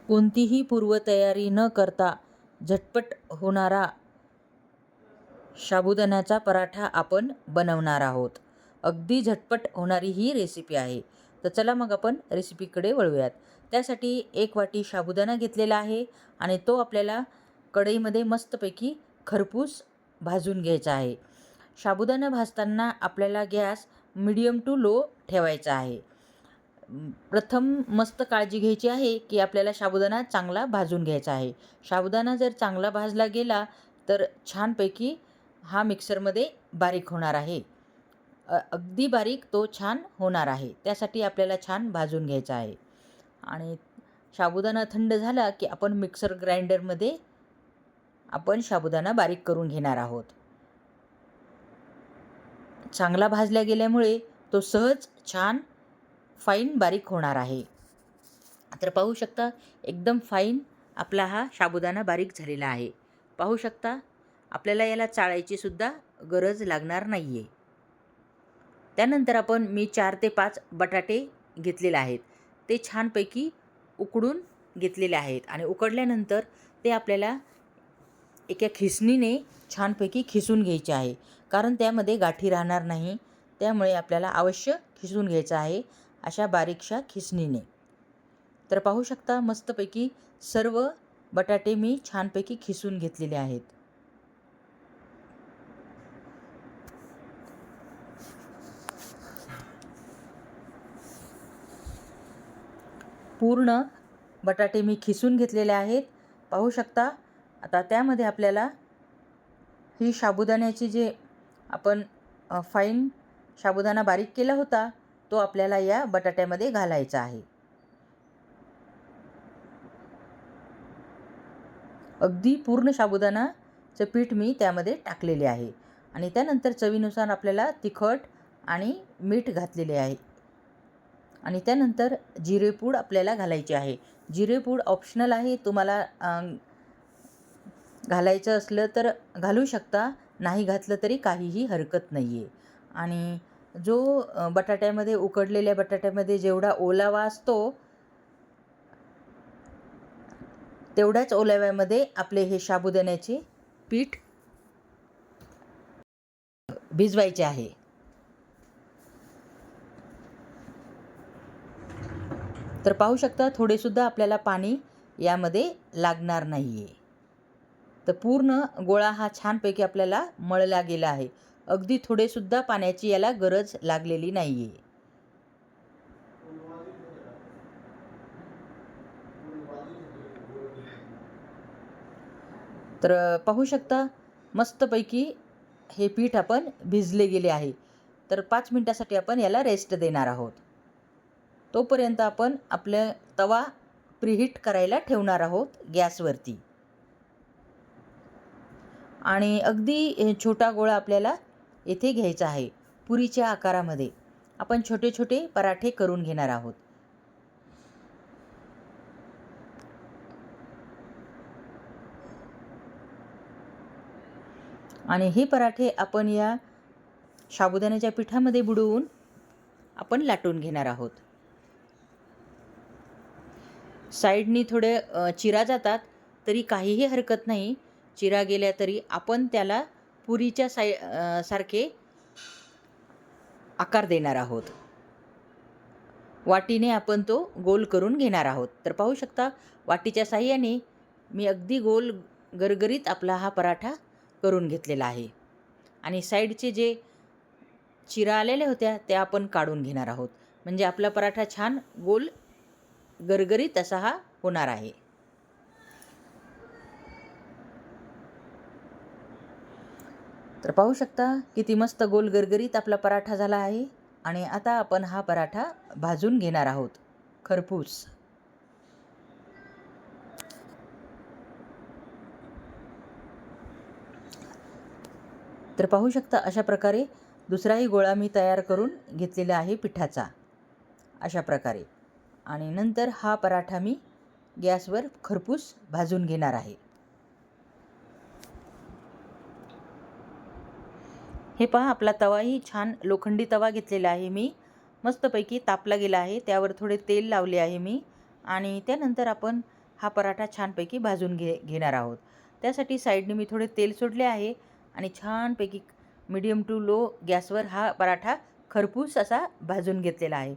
कोणतीही पूर्वतयारी न करता झटपट होणारा साबुदाण्याचा पराठा आपण बनवणार आहोत. अगदी झटपट होणारी ही रेसिपी आहे. तर चला मग आपण रेसिपीकडे वळूयात. त्यासाठी 1 वाटी साबुदाणा घेतलेला आहे आणि तो आपल्याला कढईमध्ये मस्तपैकी खरपूस भाजून घ्यायचा आहे. साबुदाणा भाजताना आपल्याला गॅस मीडियम टू लो ठेवायचा आहे. प्रथम मस्त काळजी घ्यायची आहे की आपल्याला साबुदाणा चांगला भाजून घ्यायचा आहे. साबुदाणा जर चांगला भाजला गेला तर छानपैकी हा मिक्सरमध्ये बारीक होणार आहे. अगदी बारीक तो छान होणार आहे. त्यासाठी आपल्याला छान भाजून घ्यायचा आहे. आणि साबुदाणा थंड झाला की आपण मिक्सर ग्राइंडरमध्ये आपण साबुदाणा बारीक करून घेणार आहोत. चांगला भाजल्या गेल्यामुळे तो सहज छान फाईन बारीक होणार आहे. तर पाहू शकता एकदम फाईन आपला हा साबुदाणा बारीक झालेला आहे. पाहू शकता आपल्याला याला चाळायची सुद्धा गरज लागणार नाही आहे. त्यानंतर मी 4 ते 5 बटाटे घेतलेले आहेत. ते छानपैकी उकडून घेतलेले आहेत आणि उकडल्यानंतर ते आपल्याला एका खिसणीने छानपैकी खिसून घ्यायचे आहे. कारण त्यामध्ये गाठी राहणार नाही. त्यामुळे आपल्याला अवश्य खिसून घ्यायचं आहे अशा बारीकशा खिसणीने. तर पाहू शकता मस्तपैकी सर्व बटाटे मी छानपैकी खिसून घेतलेले आहेत. पूर्ण बटाटे मी खिसून घेतलेले आहेत. पाहू शकता आता त्यामध्ये आपल्याला ही साबुदाण्याची जे आपण फाईन साबुदाणा बारीक केला होता तो आपल्याला या बटाट्यामध्ये घालायचा आहे. अगदी पूर्ण साबुदाणाचं पीठ मी त्यामध्ये टाकलेले आहे आणि त्यानंतर चवीनुसार आपल्याला तिखट आणि मीठ घातलेले आहे आणि त्यानंतर जिरेपूड आपल्याला घालायची आहे. जिरेपूड ऑप्शनल आहे. तुम्हाला घालायचं असलं तर घालू शकता. नाही घातलं तरी काहीही हरकत नाही आहे. आणि जो उकडलेल्या बटाट्यामध्ये जेवढा ओलावा असतो तेवढ्याच ओलाव्यामध्ये आपले हे साबुदाण्याचे पीठ भिजवायचे आहे. तर पाहू शकता थोडेसुद्धा आपल्याला पाणी यामध्ये लागणार नाही आहे. तर पूर्ण गोळा हा छानपैकी आपल्याला मळला गेला आहे. अगदी थोडेसुद्धा पाण्याची याला गरज लागलेली नाही आहे. तर पाहू शकता मस्तपैकी हे पीठ आपण भिजले गेले आहे. तर 5 मिनिटासाठी आपण याला रेस्ट देणार आहोत. तोपर्यंत आपण आपला तवा प्रीहीट करायला ठेवणार आहोत गॅसवरती. आणि अगदी छोटा गोळा आपल्याला येथे घ्यायचा आहे. पुरीच्या आकारामध्ये आपण छोटे छोटे पराठे करून घेणार आहोत. आणि हे पराठे आपण या साबुदाण्याच्या पिठामध्ये बुडवून आपण लाटून घेणार आहोत. साईडनी थोडे चिरा जातात तरी काहीही हरकत नाही. चिरा गेल्या तरी आपण त्याला पुरीच्या सारखे आकार देणार आहोत. वाटीने आपण तो गोल करून घेणार आहोत. तर पाहू शकता वाटीच्या साहाय्याने मी अगदी गोल गरगरीत आपला हा पराठा करून घेतलेला आहे. आणि साईडचे जे चिरा आलेल्या होत्या त्या आपण काढून घेणार आहोत. म्हणजे आपला पराठा छान गोल गरगरीत असा हा होणार आहे. तर पाहू शकता किती मस्त गोल गरगरीत आपला पराठा झाला आहे. आणि आता आपण हा पराठा भाजून घेणार आहोत खरपूस. तर पाहू शकता अशा प्रकारे दुसराही गोळा मी तयार करून घेतलेला आहे पिठाचा अशा प्रकारे. आणि नंतर हा पराठा मी गॅसवर खरपूस भाजून घेणार आहे. हे पहा आपला तवाही छान लोखंडी तवा घेतलेला आहे मी. मस्तपैकी तापला गेला आहे. त्यावर थोडे तेल लावले आहे मी. आणि त्यानंतर आपण हा पराठा छानपैकी भाजून घेणार आहोत. त्यासाठी साईडने मी थोडे तेल सोडले आहे आणि छानपैकी मीडियम टू लो गॅसवर हा पराठा खरपूस असा भाजून घेतलेला आहे.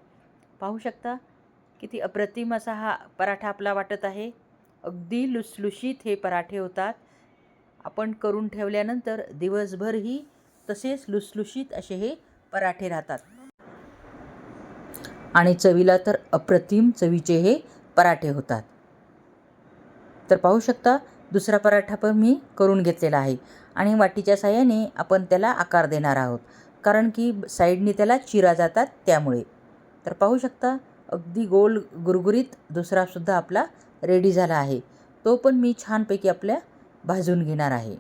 पाहू शकता किती अप्रतिम असा हा पराठा आपला वाटत आहे. अगदी लुसलुशीत हे पराठे होतात. आपण करून ठेवल्यानंतर दिवसभरही तसेच लुसलुशीत असे हे पराठे राहतात आणि चवीला तर अप्रतिम चवीचे हे पराठे होतात. तर पाहू शकता दुसरा पराठा पण मी करून घेतलेला आहे आणि वाटीच्या साहाय्याने आपण त्याला आकार देणार आहोत, कारण की साईडने त्याला चिरा जातात त्यामुळे. तर पाहू शकता अगदी गोल गुरगुरीत दुसरासुद्धा आपला रेडी झाला आहे. तो पण मी छानपैकी आपल्या भाजून घेणार आहे.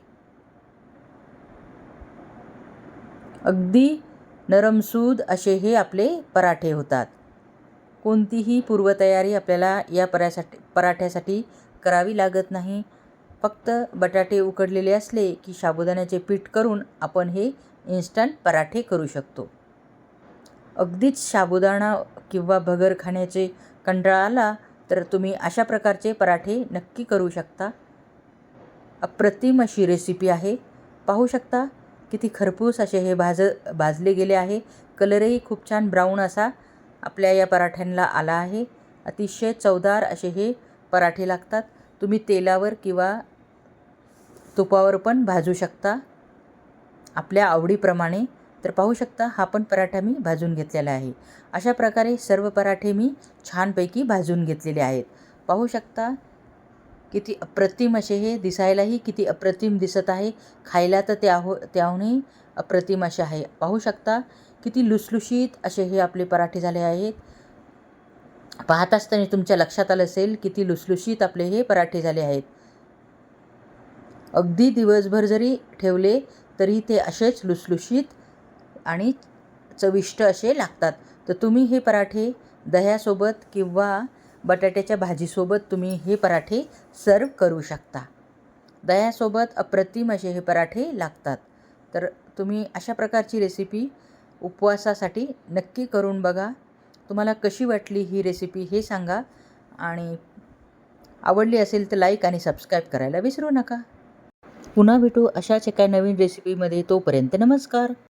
अगदी नरमसूद असे हे आपले पराठे होतात. कोणतीही पूर्वतयारी आपल्याला या पराठ्यासाठी करावी लागत नाही. फक्त बटाटे उकडलेले असले की साबुदाण्याचे पीठ करून आपण हे इन्स्टंट पराठे करू शकतो. अगदीच साबुदाणा किंवा भगर खाण्याचे कंटाळा आला तर तुम्ही अशा प्रकारचे पराठे नक्की करू शकता. अप्रतिम अशी रेसिपी आहे. पाहू शकता किती खरपूस असे हे भाजले गेले आहे. कलरही खूप छान ब्राऊन असा आपल्या या पराठ्यांना आला आहे. अतिशय चवदार असे हे पराठे लागतात. तुम्ही तेलावर किंवा तुपावर पण भाजू शकता आपल्या आवडीप्रमाणे. तर पाहू शकता हा पण पराठा मी भाजून घेतलेला आहे. अशा प्रकारे सर्व पराठे मी छानपैकी भाजून घेतलेले आहेत. पाहू शकता किती अप्रतिम असे हे दिसायलाही किती अप्रतिम दिसत आहे. खायला तर त्याहूनही अप्रतिम असे आहे. पाहू शकता किती लुसलुशीत असे हे आपले पराठे झाले आहेत. पाहत असताना तुमच्या लक्षात आलं असेल किती लुसलुशीत आपले हे पराठे झाले आहेत. अगदी दिवसभर जरी ठेवले तरी ते असेच लुसलुशीत आणि चविष्ट असे लागतात. तर तुम्ही हे पराठे दह्यासोबत किंवा बटाट्याच्या भाजीसोबत तुम्ही हे पराठे सर्व करू शकता. दह्यासोबत अप्रतिम असे हे पराठे लागतात. तर तुम्ही अशा प्रकारची रेसिपी उपवासासाठी नक्की करून बघा. तुम्हाला कशी वाटली ही रेसिपी हे सांगा आणि आवडली असेल तर लाईक आणि सबस्क्राईब करायला विसरू नका. पुन्हा भेटू अशाच एका नवीन रेसिपीमध्ये. तोपर्यंत नमस्कार.